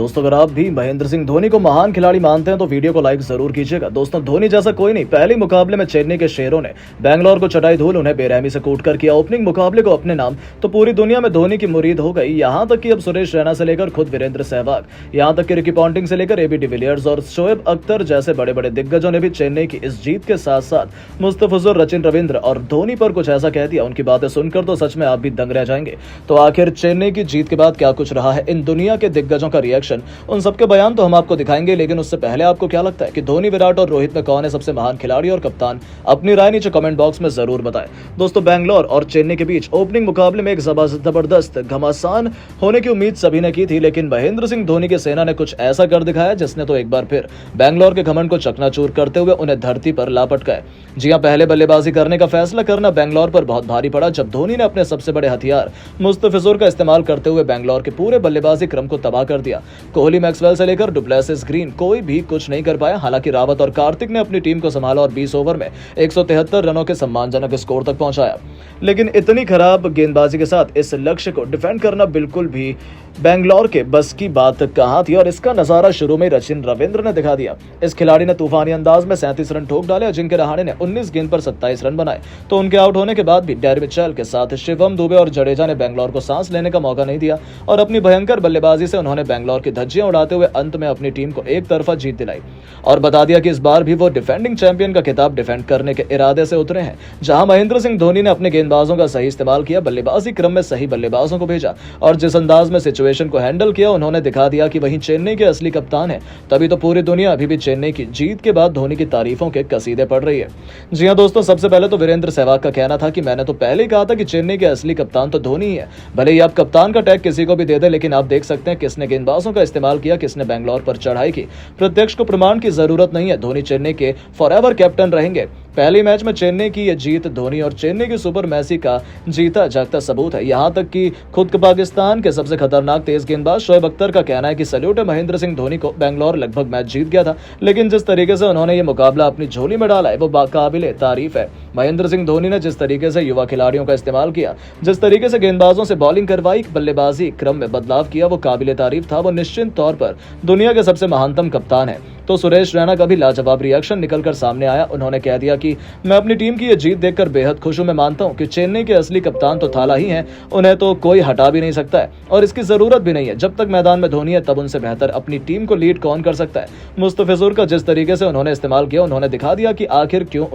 दोस्तों अगर आप भी महेंद्र सिंह धोनी को महान खिलाड़ी मानते हैं तो वीडियो को लाइक जरूर कीजिएगा। दोस्तों धोनी जैसा कोई नहीं। पहले मुकाबले में चेन्नई के शेरों ने बैंगलोर को चटाई धूल, उन्हें बेरहमी से कूटकर किया ओपनिंग मुकाबले को अपने नाम। तो पूरी दुनिया में धोनी की मुरीद हो गई। यहां तक कि अब सुरेश रैना से लेकर खुद वीरेंद्र सहवाग, यहां तक कि रिकी पॉन्टिंग से लेकर एबी डिविलियर्स और शोएब अख्तर जैसे बड़े बड़े दिग्गजों ने भी चेन्नई की इस जीत के साथ साथ मुस्तफिजुर, सचिन रविंद्र और धोनी पर कुछ ऐसा कह दिया, उनकी बातें सुनकर तो सच में आप भी दंग रह जाएंगे। तो आखिर चेन्नई की जीत के बाद क्या कुछ रहा है, इन दुनिया के दिग्गजों का रिएक्शन, उन सबके बयान तो हम आपको दिखाएंगे। लेकिन उससे पहले आपको क्या लगता है कि धोनी, विराट और रोहित में कौन है सबसे महान खिलाड़ी और कप्तान? अपनी राय नीचे कमेंट बॉक्स में जरूर बताएं। दोस्तों बैंगलोर और चेन्नई के बीच ओपनिंग मुकाबले में एक जबरदस्त घमासान होने की उम्मीद सभी ने की थी, लेकिन महेंद्र सिंह धोनी की सेना ने कुछ ऐसा कर दिखाया जिसने तो एक बार फिर बैंगलोर के घमंड को चकनाचूर करते हुए उन्हें धरती पर ला पटकाया। जी हां, पहले बल्लेबाजी करने का फैसला करना बैंगलोर पर बहुत भारी पड़ा जब धोनी ने अपने सबसे बड़े हथियार मुस्तफिजुर का इस्तेमाल करते हुए बैंगलोर के पूरे बल्लेबाजी क्रम को तबाह कर दिया। कोहली, मैक्सवेल से लेकर डुप्लेसिस, ग्रीन, कोई भी कुछ नहीं कर पाया। हालांकि रावत और कार्तिक ने अपनी टीम को संभाला और 20 ओवर में 173 रनों के सम्मानजनक स्कोर तक पहुंचाया। लेकिन इतनी खराब गेंदबाजी के साथ इस लक्ष्य को डिफेंड करना बिल्कुल भी बैंगलोर के बस की बात कहां थी, और इसका नजारा शुरू में सचिन रविंद्र ने दिखा दिया। इस खिलाड़ी ने तूफानी अंदाज में 37 रन ठोक डाले। अजिंक्य रहाणे ने 19 गेंद पर 27 रन बनाए। तो उनके आउट होने के बाद भी डेविड मिचेल के साथ शिवम दुबे और जडेजा ने बैंगलोर को सांस लेने का मौका नहीं दिया और अपनी भयंकर बल्लेबाजी से उन्होंने बैंगलोर की धज्जियां उड़ाते हुए अंत में अपनी टीम को एक तरफा जीत दिलाई और बता दिया कि इस बार भी वो डिफेंडिंग चैंपियन का खिताब डिफेंड करने के इरादे से उतरे हैं। जहां महेंद्र सिंह धोनी ने अपने गेंदबाजों का सही इस्तेमाल किया, बल्लेबाजी क्रम में सही बल्लेबाजों को भेजा और जिस अंदाज में सिचुएशन को हैंडल किया, उन्होंने दिखा दिया कि वही चेन्नई के असली कप्तान है। तभी तो पूरी दुनिया अभी भी चेन्नई की जीत के बाद धोनी की तारीफों के कसीदे पढ़ रही है। जी हां दोस्तों, सबसे पहले तो वीरेंद्र सहवाग का कहना था कि मैंने तो पहले ही कहा था कि चेन्नई के असली कप्तान तो धोनी ही है। भले ही आप कप्तान का टैग किसी को भी दे दे, लेकिन आप देख सकते हैं किसने गेंदबाजों का इस्तेमाल किया, किसने बैंगलोर पर चढ़ाई की। प्रत्यक्ष को प्रमाण की जरूरत नहीं है, धोनी चेन्नई के फॉरएवर कैप्टन रहेंगे। पहले मैच में चेन्नई की यह जीत धोनी और चेन्नई के सुपर मैसी का जीता जागता सबूत है। यहां तक कि खुद पाकिस्तान के सबसे खतरनाक तेज गेंदबाज शोएब अख्तर का कहना है कि सैल्यूट है महेंद्र सिंह धोनी को, बैंगलोर लगभग मैच जीत गया था, लेकिन जिस तरीके से उन्होंने ये मुकाबला अपनी झोली में डाला है वो काबिले तारीफ है। महेंद्र सिंह धोनी ने जिस तरीके से युवा खिलाड़ियों का इस्तेमाल किया, जिस तरीके से गेंदबाजों से बॉलिंग करवाई, बल्लेबाजी क्रम में बदलाव किया, वो काबिले तारीफ था। वो निश्चित तौर पर दुनिया के सबसे महानतम कप्तान है। तो सुरेश रैना का भी लाजवाब रिएक्शन निकलकर सामने आया। उन्होंने कह दिया कि मैं अपनी टीम की यह जीत देखकर बेहद खुश हूं। मैं मानता हूं कि चेन्नई के असली कप्तान तो थाला ही हैं, उन्हें तो कोई हटा भी नहीं सकता है और इसकी जरूरत भी नहीं है। जब तक मैदान में धोनी है तब उनसे बेहतर अपनी टीम को लीड कौन कर सकता है। मुस्तफिजुर का जिस तरीके से उन्होंने इस्तेमाल किया, उन्होंने दिखा दिया कि आखिर क्यों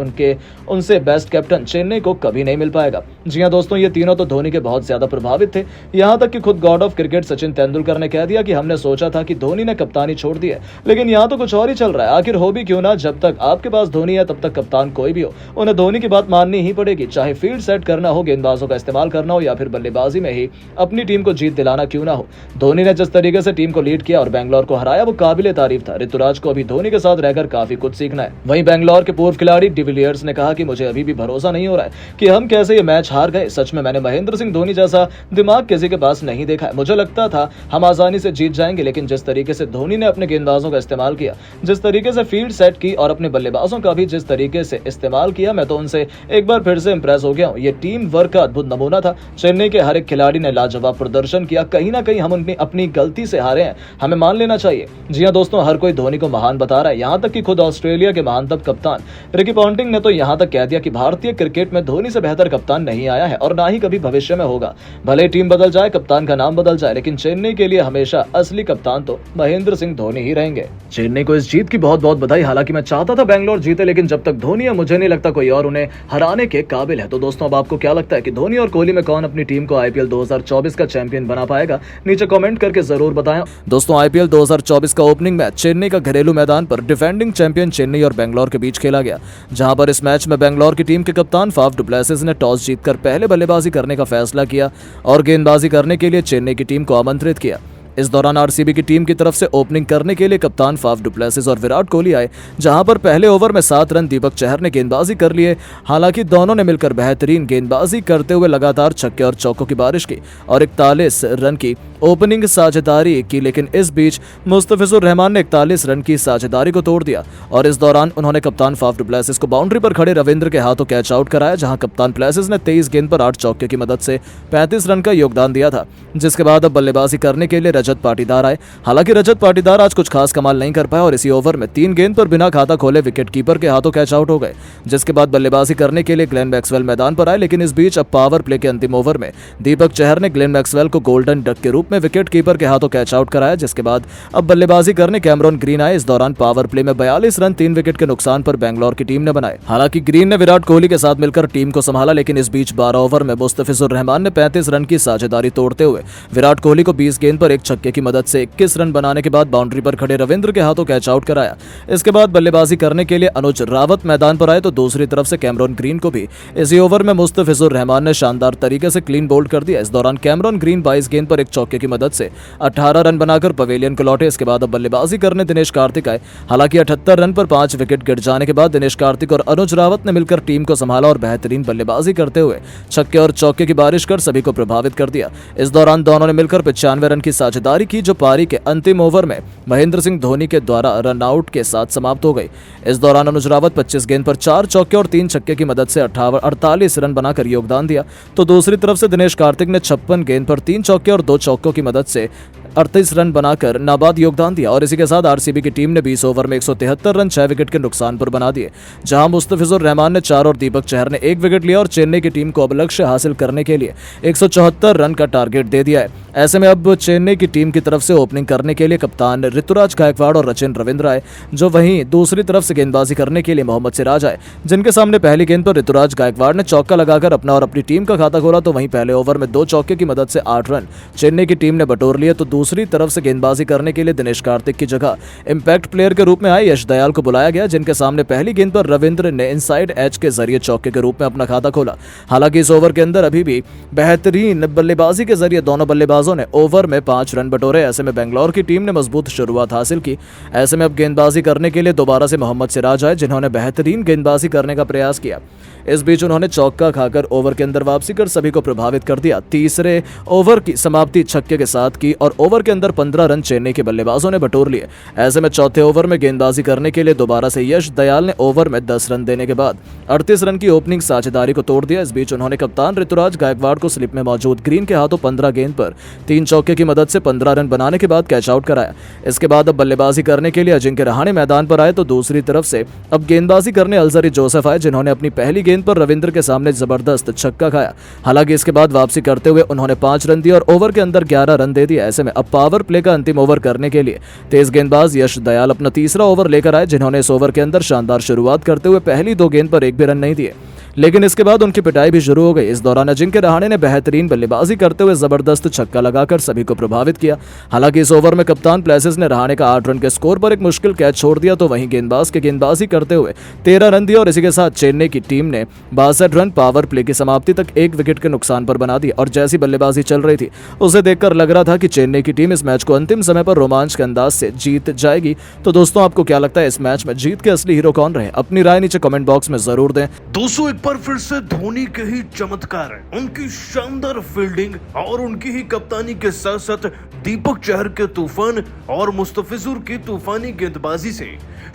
उनसे बेस्ट कैप्टन चेन्नई को कभी नहीं मिल पाएगा। जी हां दोस्तों, ये तीनों तो धोनी के बहुत ज्यादा प्रभावित थे। यहां तक कि खुद God of cricket Sachin Tendulkar ने कह दिया कि हमने सोचा था कि धोनी ने कप्तानी छोड़ दी है, लेकिन यहाँ तो कुछ और ही चल रहा है। आखिर हो भी क्यों ना, जब तक आपके पास धोनी है तब तक कप्तान कोई भी हो, उन्हें धोनी की बात माननी ही पड़ेगी। चाहे फील्ड सेट करना हो, गेंदबाजों का इस्तेमाल करना हो या फिर बल्लेबाजी में ही अपनी टीम को जीत दिलाना क्यों ना हो। धोनी ने जिस तरीके से टीम को लीड किया और बैंगलोर को हराया, वो काबिले तारीफ था। ऋतुराज को अभी धोनी के साथ रहकर काफी कुछ सीखना है। वहीं बैंगलोर के पूर्व खिलाड़ी डिविलियर्स ने कहा कि मुझे अभी भी भरोसा नहीं हो रहा है कि हम कैसे ये मैच हार गए। सच में मैंने महेंद्र सिंह धोनी जैसा दिमाग किसी के पास नहीं देखा है। मुझे लगता था हम आसानी से जीत जाएंगे, लेकिन जिस तरीके से धोनी ने अपने गेंदबाजों का इस्तेमाल किया, जिस तरीके से फील्ड सेट की और अपने बल्लेबाजों का भी जिस तरीके से इस्तेमाल किया, मैं तो उनसे एक बार फिर से इंप्रेस हो गया हूं। ये टीम वर्क का अद्भुत नमूना था। चेन्नई के हर एक खिलाड़ी ने लाजवाब प्रदर्शन किया। कहीं ना कहीं हम अपनी गलती से हारे हैं, हमें मान लेना चाहिए। जी हां दोस्तों, हर कोई धोनी को महान बता रहा है, यहां तक कि खुद ऑस्ट्रेलिया के महानतम कप्तान रिकी पॉन्टिंग ने तो यहां तक कह दिया कि भारतीय क्रिकेट में धोनी से बेहतर कप्तान नहीं आया है और ना ही कभी भविष्य में होगा। भले टीम बदल जाए, कप्तान का नाम बदल जाए, लेकिन चेन्नई के लिए हमेशा असली कप्तान तो महेंद्र सिंह धोनी ही रहेंगे। चेन्नई को इस जीत की बहुत बहुत बधाई। हालांकि मैं चाहता था बैंगलोर जीते, लेकिन जब तक धोनी है मुझे नहीं लगता कोई और उन्हें हराने के काबिल है। तो दोस्तों अब आपको क्या लगता है कि धोनी और कोहली में कौन अपनी टीम को आईपीएल 2024 का चैंपियन बना पाएगा? नीचे कमेंट करके जरूर बताएं। दोस्तों आईपीएल 2024 का ओपनिंग मैच चेन्नई का घरेलू मैदान पर डिफेंडिंग चैंपियन चेन्नई और बैंगलोर के बीच खेला गया, जहां पर इस मैच में बैंगलोर की टीम के कप्तान फाफ डुप्लेसिस ने टॉस जीतकर पहले बल्लेबाजी करने का फैसला किया और गेंदबाजी करने के लिए चेन्नई की टीम को आमंत्रित किया। इस दौरान आरसीबी की टीम की तरफ से ओपनिंग करने के लिए कप्तान फाफ डुप्लेसिस और विराट कोहली आए, जहां पर पहले ओवर में 7 रन दीपक चहर ने गेंदबाजी कर लिए। हालांकि दोनों ने मिलकर बेहतरीन गेंदबाजी करते हुए लगातार छक्के और चौकों की बारिश की और 41 रन की ओपनिंग साझेदारी की, लेकिन इस बीच मुस्तफिजुर रहमान ने 41 रन की साझेदारी को तोड़ दिया और इस दौरान उन्होंने कप्तान फाफ डु प्लेसिस को बाउंड्री पर खड़े रविंद्र के हाथों कैच आउट कराया, जहां कप्तान प्लेसिस ने 23 गेंद पर 8 चौके की मदद से 35 रन का योगदान दिया था। जिसके बाद अब बल्लेबाजी करने के लिए रजत पाटीदार आए। हालांकि रजत पाटीदार आज कुछ खास कमाल नहीं कर पाए और इसी ओवर में 3 गेंद पर बिना खाता खोले विकेट कीपर के हाथों कैच आउट हो गए। जिसके बाद बल्लेबाजी करने के लिए ग्लेन मैक्सवेल मैदान पर आए, लेकिन इस बीच अब पावर प्ले के अंतिम ओवर में दीपक चहर ने ग्लेन मैक्सवेल को गोल्डन डक के रूप में विकेट कीपर के हाथों कैच आउट कराया। जिसके बाद अब बल्लेबाजी करने कैमरॉन ग्रीन आए। इस दौरान पावर प्ले में 42 रन 3 विकेट के नुकसान पर बेंगलोर की टीम ने बनाए। हालांकि ग्रीन ने विराट कोहली के साथ मिलकर टीम को संभाला, लेकिन इस बीच 12 ओवर में मुस्तफिजुर रहमान ने 35 रन की साझेदारी तोड़ते हुए विराट कोहली को 20 गेंद पर एक छक्के की मदद से 21 रन बनाने के बाद बाउंड्री पर खड़े रविंद्र के हाथों कैच आउट कराया। इसके बाद बल्लेबाजी करने के लिए अनुज रावत मैदान पर आए तो दूसरी तरफ से कैमरॉन ग्रीन को भी इसी ओवर में मुस्तफिजुर रहमान ने शानदार तरीके से क्लीन बोल्ड कर दिया। इस दौरान कैमरॉन ग्रीन 22 गेंद पर एक चौके की मदद से 18 रन बनाकर पवेलियन को लौटे। इसके बाद अब बल्लेबाजी करने दिनेश कार्तिक आए। हालांकि 78 रन पर 5 विकेट गिर जाने के बाद दिनेश कार्तिक और अनुज रावत ने मिलकर टीम को संभाला और बेहतरीन बल्लेबाजी करते हुए छक्के और चौके की बारिश कर सभी को प्रभावित कर दिया। इस दौरान दोनों ने मिलकर 95 रन की साझेदारी की, जो पारी के अंतिम ओवर में महेंद्र सिंह धोनी के द्वारा रन आउट के साथ समाप्त हो गई। इस दौरान अनुज रावत 25 गेंद पर 4 चौके और 3 छक्के की मदद से 48 रन बनाकर योगदान दिया, तो दूसरी तरफ से दिनेश कार्तिक ने 56 गेंद पर 3 चौके और 2 चौकों की मदद से 38 रन बनाकर नाबाद योगदान दिया। और इसी के साथ आरसीबी की टीम ने 20 ओवर में 173 रन 6 विकेट के नुकसान पर बना दिए, जहां मुस्तफिजुर रहमान ने 4 और दीपक चहर ने 1 विकेट लिया और चेन्नई की टीम को अब लक्ष्य हासिल करने के लिए 174 रन का टारगेट दे दिया है। ऐसे में अब चेन्नई की टीम की तरफ से ओपनिंग करने के लिए कप्तान ऋतुराज गायकवाड़ और रचिन रविंद्र आए, जो वहीं दूसरी तरफ से गेंदबाजी करने के लिए मोहम्मद सिराज आए, जिनके सामने पहली गेंद पर ऋतुराज गायकवाड़ ने चौका लगाकर अपना और अपनी टीम का खाता खोला, तो वहीं पहले ओवर में 2 चौके की मदद से 8 रन चेन्नई की टीम ने बटोर लिए। तो दूसरी तरफ से गेंदबाजी करने के लिए दिनेश कार्तिक की जगह इंपैक्ट प्लेयर के रूप में आए यश दयाल को बुलाया गया, जिनके सामने पहली गेंद पर रविंद्र ने इनसाइड एज के जरिए चौके के रूप में अपना खाता खोला। हालांकि इस ओवर के अंदर अभी भी बेहतरीन बल्लेबाजी के जरिए दोनों बल्लेबाजों ने ओवर में 5 रन बटोरे। ऐसे में बेंगलोर की टीम ने मजबूत शुरुआत हासिल की। ऐसे में अब गेंदबाजी करने के लिए दोबारा से मोहम्मद सिराज आए, जिन्होंने बेहतरीन गेंदबाजी करने का प्रयास किया। इस बीच उन्होंने चौका खाकर ओवर के अंदर वापसी कर सभी को प्रभावित कर दिया। तीसरे ओवर की समाप्ति छक्के के साथ की और ओवर के अंदर 15 रन चेन्नई के बल्लेबाजों ने बटोर लिए। ऐसे में चौथे ओवर में गेंदबाजी करने के लिए दोबारा से यश दयाल ने ओवर में 10 रन देने के बाद 38 रन की ओपनिंग साझेदारी को तोड़ दिया। इस बीच उन्होंने कप्तान ऋतुराज गायकवाड़ को स्लिप में मौजूद ग्रीन के हाथों 15 गेंद पर 3 चौके की मदद से 15 रन बनाने के बाद कैच आउट कराया। इसके बाद अब बल्लेबाजी करने के लिए अजिंक्य रहाणे मैदान पर आए, तो दूसरी तरफ से अब गेंदबाजी करने अलजरी जोसेफ आए, जिन्होंने अपनी पहली गेंद पर रविंद्र के सामने जबरदस्त छक्का खाया। हालांकि इसके बाद वापसी करते हुए उन्होंने 5 रन दिए और ओवर के अंदर 11 रन दे दिए। ऐसे में अब पावर प्ले का अंतिम ओवर करने के लिए तेज गेंदबाज यश दयाल अपना तीसरा ओवर लेकर आए, जिन्होंने इस ओवर के अंदर शानदार शुरुआत करते हुए पहली 2 गेंद पर एक भी रन नहीं दिए, लेकिन इसके बाद उनकी पिटाई भी शुरू हो गई। इस दौरान अजिंक्य रहाणे ने बेहतरीन बल्लेबाजी करते हुए जबरदस्त छक्का लगाकर सभी को प्रभावित किया। हालांकि इस ओवर में कप्तान प्लेसिस ने रहाणे का 8 रन के स्कोर पर एक मुश्किल कैच छोड़ दिया, तो वहीं गेंदबाज के गेंदबाजी करते हुए 13 रन दिए और इसी के साथ चेन्नई की टीम ने 62 रन पावर प्ले की समाप्ति तक 1 विकेट के नुकसान पर बना दिए। और जैसी बल्लेबाजी चल रही थी उसे देखकर लग रहा था कि चेन्नई की टीम इस मैच को अंतिम समय पर रोमांच के अंदाज से जीत जाएगी। तो दोस्तों, आपको क्या लगता है इस मैच में जीत के असली हीरो कौन रहे? अपनी राय नीचे कमेंट बॉक्स में जरूर दें। दोस्तों, एक बार फिर से धोनी के ही चमत्कार है, उनकी शानदार फील्डिंग और उनकी ही कप्तानी के साथ साथ दीपक चहर के तूफान और मुस्तफिजुर की तूफानी गेंदबाजी से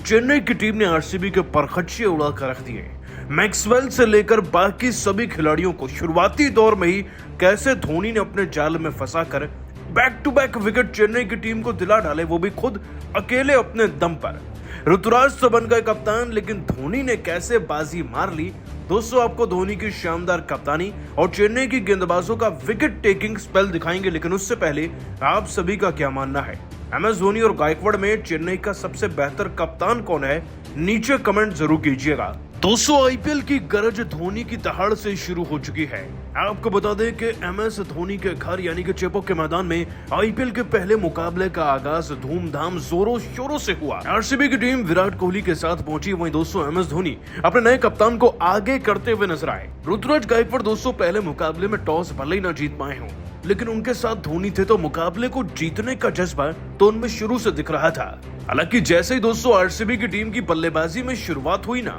चेन्नई की टीम ने आरसीबी के परखच्चे उड़ा कर रख दिए। मैक्सवेल से लेकर बाकी सभी खिलाड़ियों को शुरुआती दौर में ही कैसे धोनी ने अपने जाल में फंसाकर back to back wicket Chennai की टीम को दिला डाले, वो भी खुद अकेले अपने दम पर। ऋतुराज तो बन गए कप्तान, लेकिन धोनी ने कैसे बाजी मार ली। दोस्तों, आपको धोनी की शानदार कप्तानी और चेन्नई की गेंदबाजों का विकेट टेकिंग स्पेल दिखाएंगे, लेकिन उससे पहले आप सभी का क्या मानना है? MS धोनी और गायकवाड़ में चेन्नई का सबसे बेहतर कप्तान कौन है? नीचे कमेंट जरूर कीजिएगा। दोस्तों, आईपीएल की गरज धोनी की दहाड़ से शुरू हो चुकी है। आपको बता दें कि MS धोनी के घर यानी कि चेपॉक के मैदान में आईपीएल के पहले मुकाबले का आगाज धूमधाम जोरों शोरों से हुआ। आरसीबी की टीम विराट कोहली के साथ पहुंची। वहीं दोस्तों, MS धोनी अपने नए कप्तान को आगे करते हुए नजर आए। ऋतुराज गायकवाड़ दोस्तों पहले मुकाबले में टॉस भले ही न जीत पाए हों, लेकिन उनके साथ धोनी थे तो मुकाबले को जीतने का जज्बा तो उनमें शुरू से दिख रहा था। हालांकि जैसे ही दोस्तों आरसीबी की टीम की बल्लेबाजी में शुरुआत हुई ना,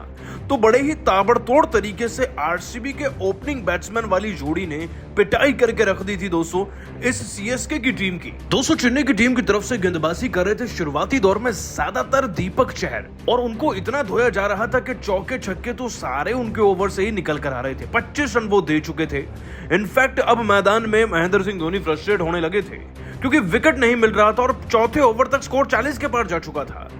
तो बड़े ही ताबड़तोड़ तरीके से आरसीबी के ओपनिंग बैट्समैन वाली जोड़ी ने पिटाई करके रख दी थी दोस्तों इस सीएसके की टीम की। दोस्तों चेन्नई की टीम की तरफ से गेंदबाजी कर रहे थे शुरुआती दौर में ज्यादातर दीपक चहर, और उनको इतना धोया जा रहा था कि चौके छक्के तो सारे उनके ओवर से ही निकल कर आ रहे थे। 25 रन वो दे चुके थे। इनफैक्ट अब मैदान में महेंद्र सिंह धोनी फ्रस्ट्रेट होने लगे थे क्योंकि विकेट नहीं मिल रहा था और चौथे ओवर तक स्कोर 40 के पार जा चुका था।